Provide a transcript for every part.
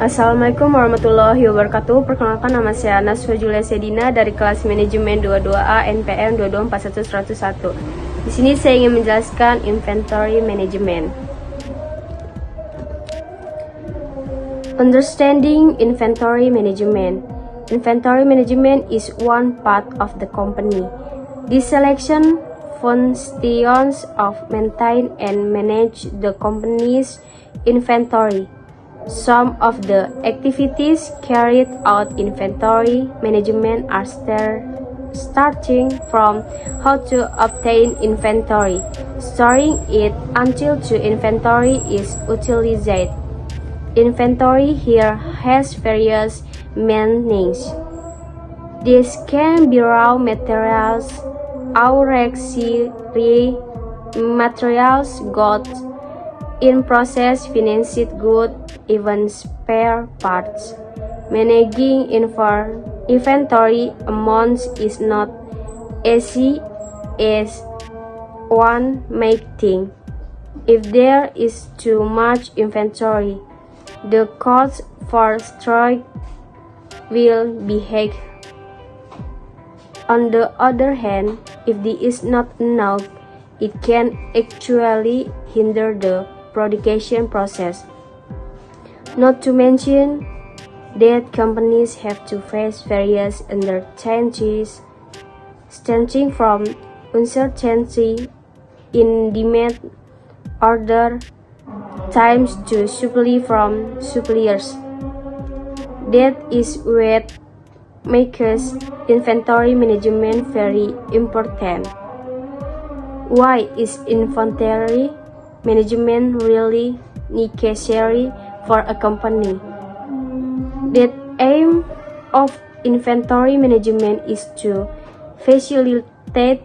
Assalamualaikum warahmatullahi wabarakatuh. Perkenalkan, nama saya Naswa Julia Sedina dari kelas manajemen 22A NPM 2241101. Di sini saya ingin menjelaskan inventory management. Understanding inventory management. Inventory management is one part of the company. This selection functions of maintain and manage the company's inventory. Some of the activities carried out inventory management are starting from how to obtain inventory, storing it until the inventory is utilized. Inventory here has various meanings. This can be raw materials, auxiliary materials, goods in process, finished goods, even spare parts. Managing inventory amounts is not easy as one might think. If there is too much inventory, the cost for storage will be high. On the other hand, if there is not enough, it can actually hinder the production process. Not to mention that companies have to face various uncertainties, stemming from uncertainty in demand, order times to supply from suppliers. That is what makes inventory management very important. Why is inventory management really necessary for a company? The aim of inventory management is to facilitate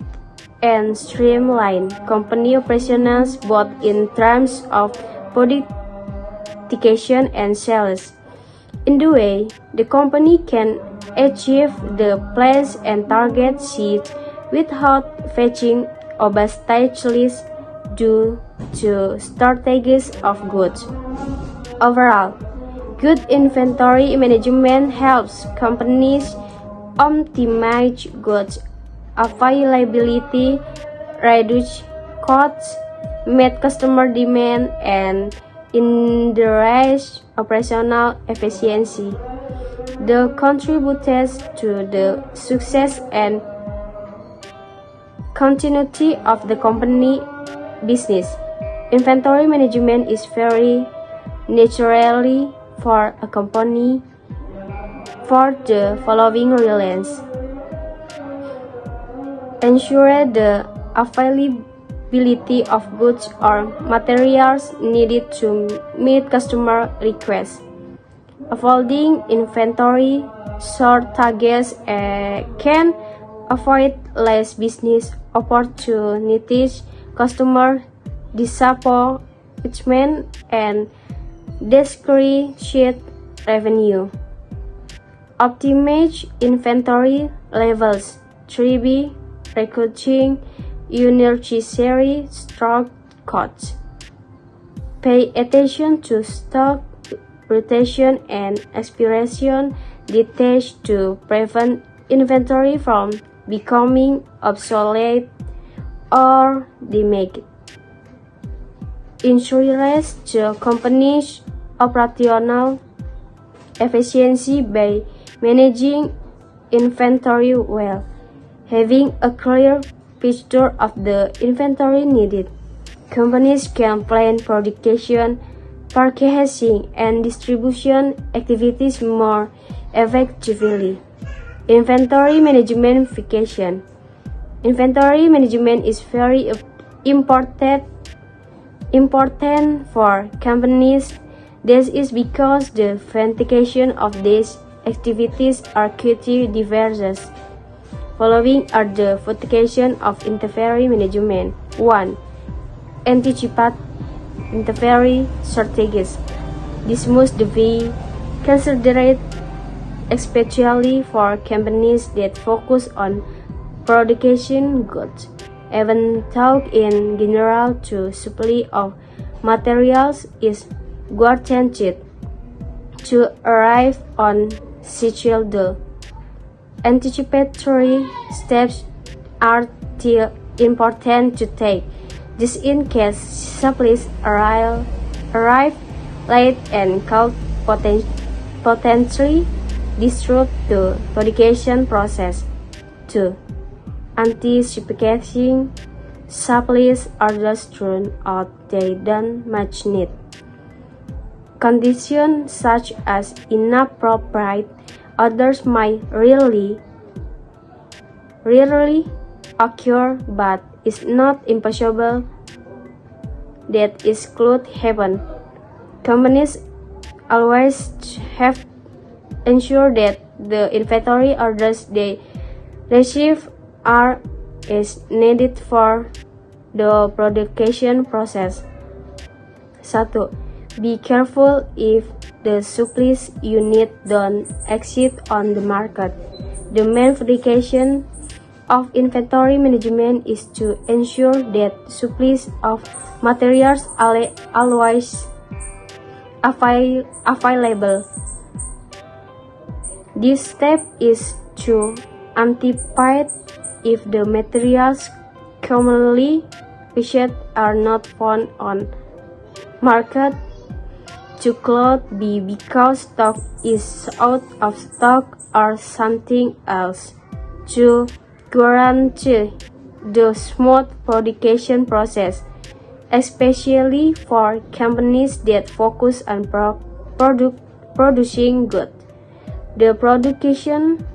and streamline company operations both in terms of production and sales. In the way, the company can achieve the plans and targets set without facing obstacles due to shortages of goods. Overall, good inventory management helps companies optimize goods availability, reduce costs, meet customer demand, and increase operational efficiency. The contributes to the success and continuity of the company business. Inventory management is very naturally for a company for the following reasons: ensure the availability of goods or materials needed to meet customer requests. Avoiding inventory shortages can avoid less business opportunities, customer disappointment, and decreased revenue. Optimize inventory levels. 3B. Recruiting unnecessary stock costs. Pay attention to stock rotation and expiration dates to prevent inventory from becoming obsolete or damaged. Ensures the company's operational efficiency by managing inventory well. Having a clear picture of the inventory needed, companies can plan production, purchasing, and distribution activities more effectively. Inventory management vacation. Inventory management is very important for companies. This is because the verification of these activities are quite diverse. Following are the verification of inventory management. 1. Anticipate inventory shortages. This must be considered especially for companies that focus on production goods. Even though in general the supply of materials is guaranteed, to arrive on schedule. Anticipatory steps are still important to take. This in case supplies arrive late and could potentially disrupt the production process. 2. Anticipating supplies orders turn out they don't much need. Conditions such as inappropriate orders might rarely occur, but it's not impossible that it could happen. Companies always have ensure that the inventory orders they receive are as needed for the production process. 1. Be careful if the supplies you need don't exist on the market. The main function of inventory management is to ensure that supplies of materials are always available. This step is to anticipate if the materials commonly used are not found on market. To could be because stock is out of stock or something else. To guarantee the smooth production process, especially for companies that focus on producing goods. The production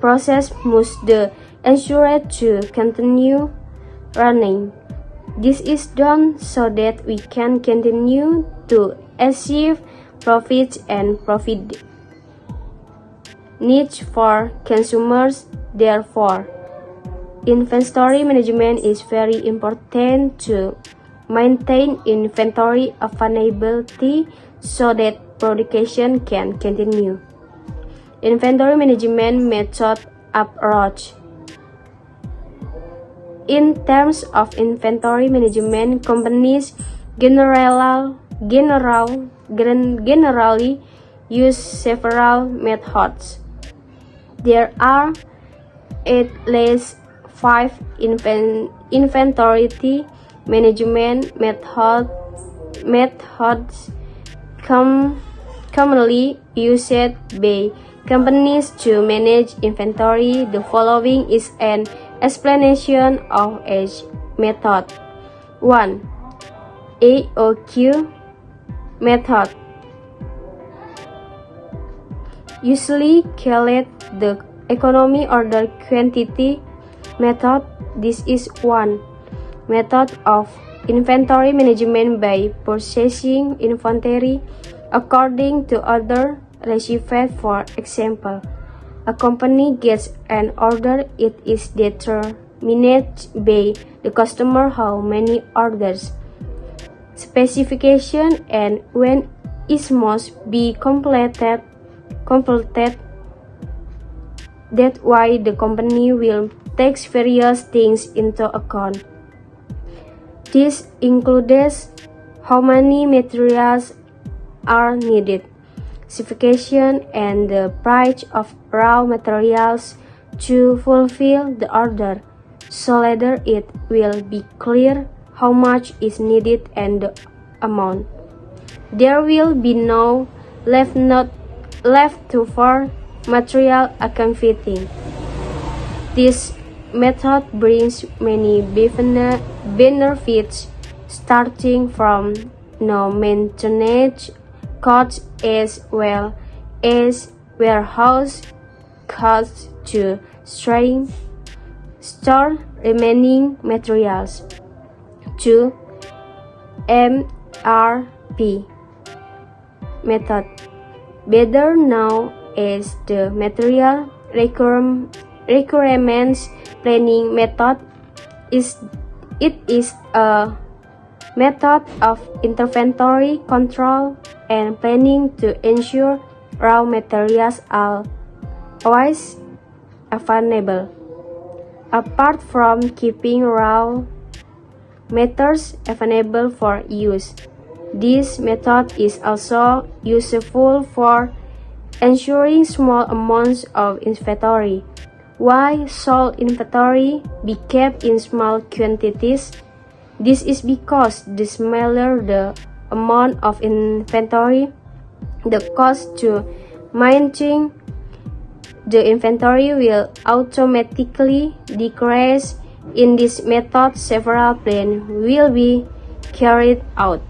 process must be ensured to continue running. This is done so that we can continue to achieve profits and profit needs for consumers. Therefore, inventory management is very important to maintain inventory availability so that production can continue. Inventory management method approach. In terms of inventory management, companies generally use several methods. There are at least 5 inventory management methods commonly used by companies to manage inventory. The following is an explanation of each method. 1. AOQ method. Usually called the economy order quantity method. This is one method of inventory management by purchasing inventory according to order received. For example, a company gets an order, it is determined by the customer how many orders, specification, and when it must be completed. That's why the company will take various things into account. This includes how many materials are needed, specification, and the price of raw materials to fulfill the order, so later it will be clear how much is needed and the amount. There will be no leftover material accounting. This method brings many benefits, starting from no maintenance costs as well as warehouse costs to store remaining materials. 2. MRP method, better known as the material requirements planning method. It is a method of inventory control and planning to ensure raw materials are always available. Apart from keeping raw materials available for use, This method is also useful for ensuring small amounts of inventory. Why should inventory be kept in small quantities? This is because the smaller the amount of inventory, the cost to maintain the inventory will automatically decrease. In this method, several plans will be carried out,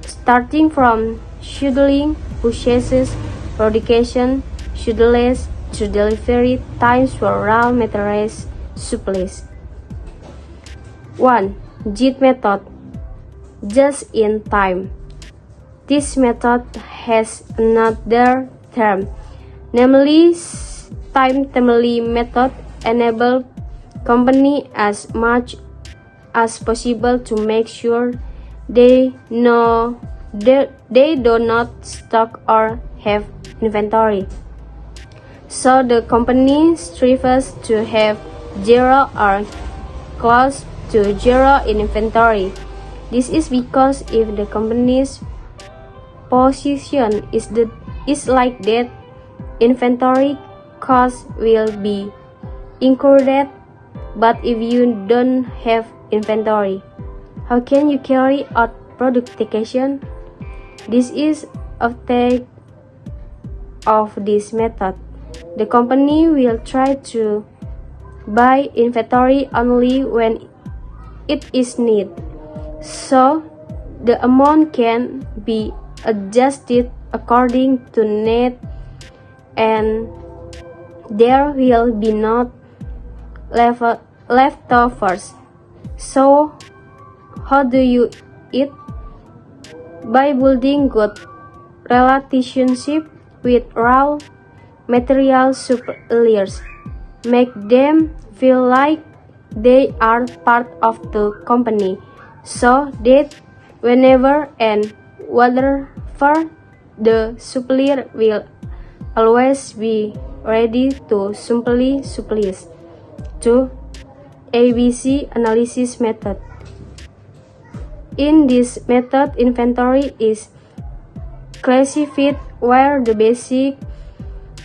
starting from scheduling purchases, production schedules, to delivery times for raw materials supplies. 1. JIT method, just in time. This method has another term, namely time-timely method, enable company as much as possible to make sure they do not stock or have inventory. So the company strives to have zero or close to zero in inventory. This is because if the company's position is like that, inventory cost will be incurred. But if you don't have inventory, how can you carry out production? This is a take of this method. The company will try to buy inventory only when it is needed, so the amount can be adjusted according to need, and there will be not leftovers. So how do you eat? By building good relationship with raw material suppliers. Make them feel like they are part of the company, so that whenever and wherever the supplier will always be ready to supply supplies. 2. ABC analysis method. In this method, inventory is classified where the basic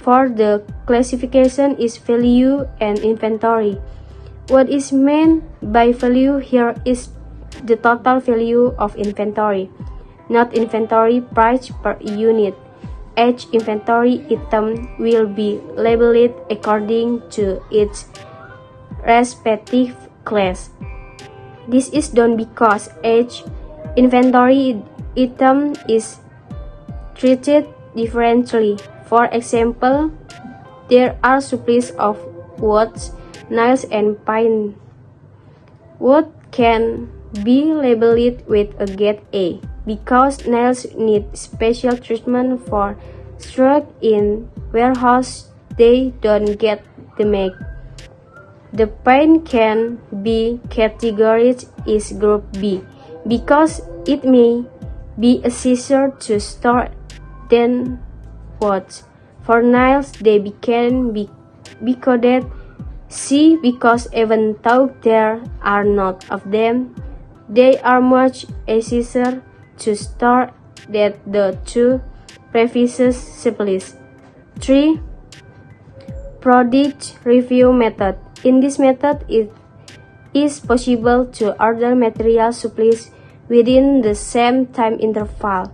for the classification is value and inventory. What is meant by value here is the total value of inventory, not inventory price per unit. Each inventory item will be labeled according to its respective class. This is done because each inventory item is treated differently. For example, there are supplies of wood, nails, and pine. Wood can be labeled with a grade A because nails need special treatment for stored in warehouse. They don't get damaged. The pine can be categorized as group B because it may be easier to store than wood. For nails, they can be coded C because even though there are not of them, they are much easier to store than the two previous supplies. 3. Product review method. In this method, it is possible to order material supplies within the same time interval.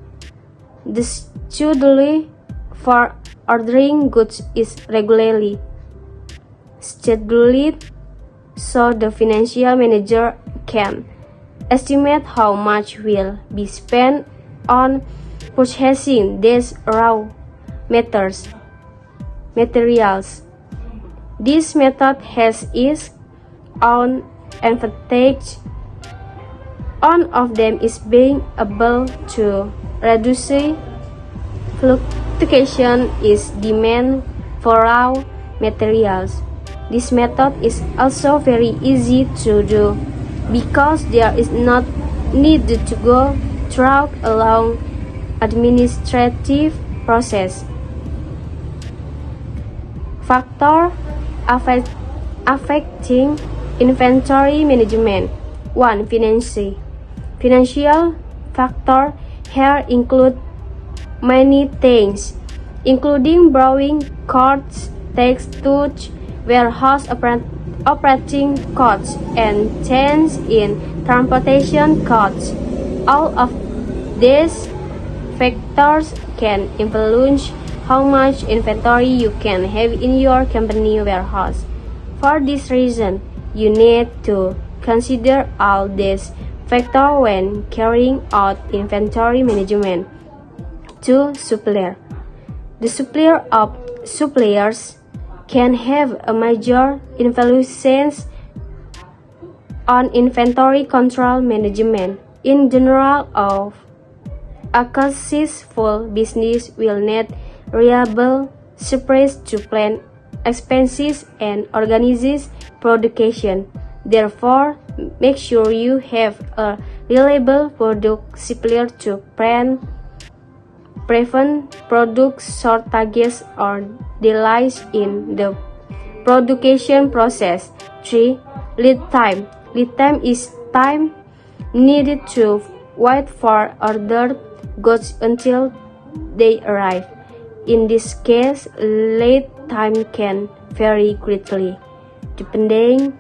The schedule for ordering goods is regularly scheduled, so the financial manager can estimate how much will be spent on purchasing these raw materials. This method has its own advantage. One of them is being able to reduce fluctuation in demand for raw materials. This method is also very easy to do because there is not need to go through a long administrative process. Factor affecting inventory management. 1. Financial factor here include many things, including borrowing costs, tax, tools, warehouse operating costs, and change in transportation costs. All of these factors can influence how much inventory you can have in your company warehouse. For this reason, you need to consider all these factors when carrying out inventory management. 2. Supplier. The supplier of suppliers can have a major influence on inventory control management. In general, a successful business will need reliable suppliers to plan expenses and organize production. Therefore, make sure you have a reliable product supplier to prevent product shortages or delays in the production process. 3. Lead time. Lead time is time needed to wait for ordered goods until they arrive. In this case, lead time can vary greatly, depending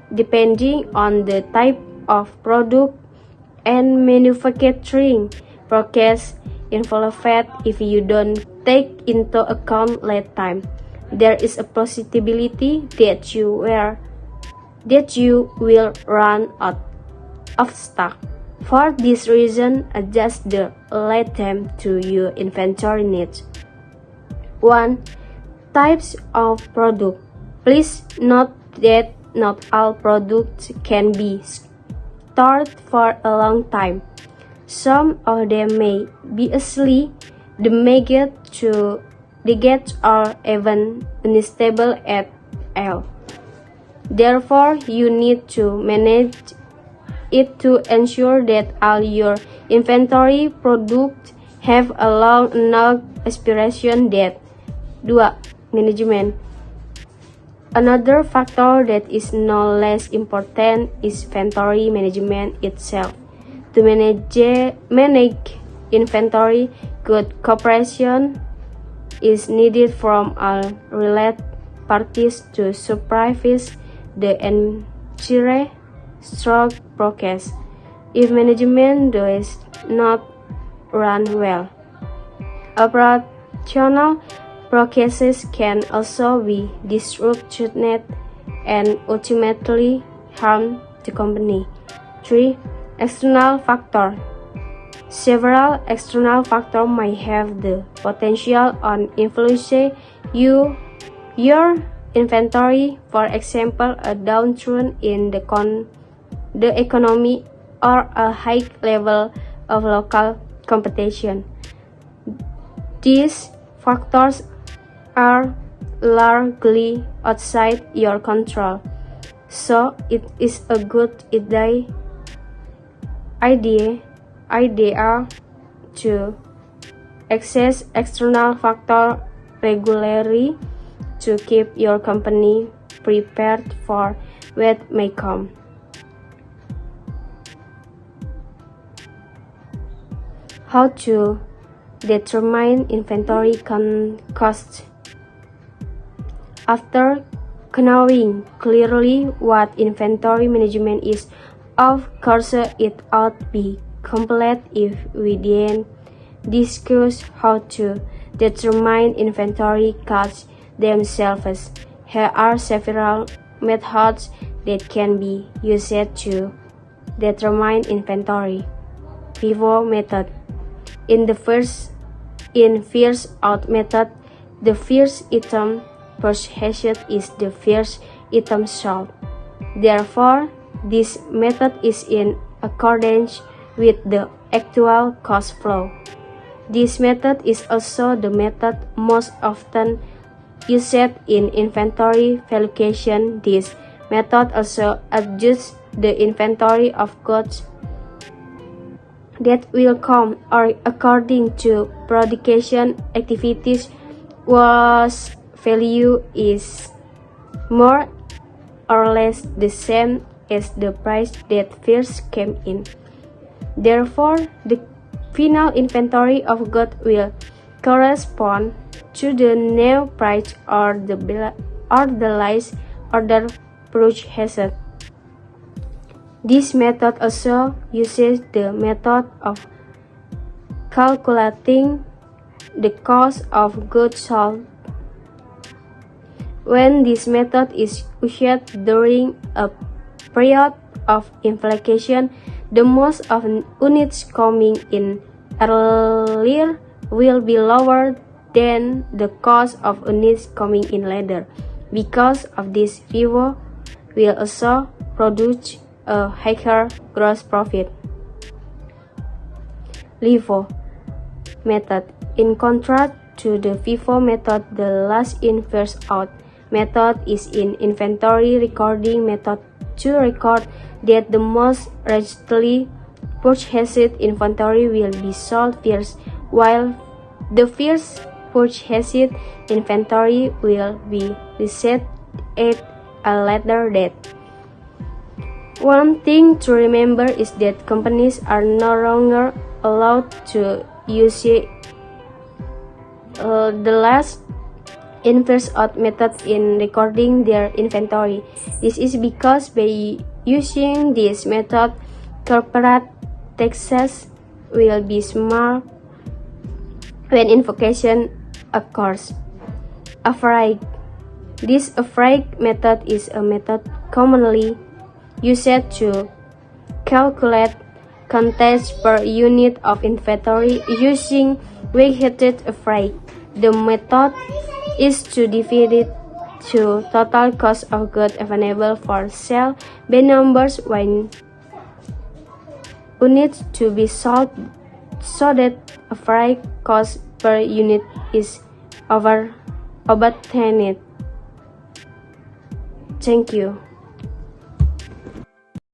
on the type of product and manufacturing process involved. If you don't take into account lead time, there is a possibility that you will run out of stock. For this reason, adjust the lead time to your inventory needs. 1. Types of product. Please note that not all products can be stored for a long time. Some of them may be easily damaged or even unstable at all. Therefore, you need to manage it to ensure that all your inventory products have a long enough expiration date. 2. Management. Another factor that is no less important is inventory management itself. To manage inventory, good cooperation is needed from all related parties to supervise the entire stock process. If management does not run well, operational processes can also be disrupted and ultimately harm the company. 3. External factor. Several external factors may have the potential on influencing your inventory. For example, a downturn in the economy or a high level of local competition. These factors are largely outside your control, so it is a good idea to assess external factors regularly to keep your company prepared for what may come. How to determine inventory cost. After knowing clearly what inventory management is, of course it ought be complete if we then discuss how to determine inventory costs themselves. Here are several methods that can be used to determine inventory. FIFO method. In first out method, the first item purchased is the first item sold. Therefore, this method is in accordance with the actual cost flow. This method is also the method most often used in inventory valuation. This method also adjusts the inventory of goods that will come or according to production activities whose value is more or less the same as the price that first came in. Therefore, the final inventory of goods will correspond to the new price or the last order purchased. This method also uses the method of calculating the cost of goods sold. When this method is used during a period of inflation, the most of units coming in earlier will be lower than the cost of units coming in later. Because of this, FIFO will also produce a higher gross profit. LIFO method. In contrast to the FIFO method, the last in first out method is an inventory recording method to record that the most recently purchased inventory will be sold first, while the first purchased inventory will be reset at a later date. One thing to remember is that companies are no longer allowed to use the last in first out method in recording their inventory. This is because by using this method, corporate taxes will be small when inflation occurs. Average. This average method is a method commonly used to calculate contents per unit of inventory using weighted average. The method is to divide it to total cost of goods available for sale by numbers when units to be sold, so that average cost per unit is obtained. Thank you.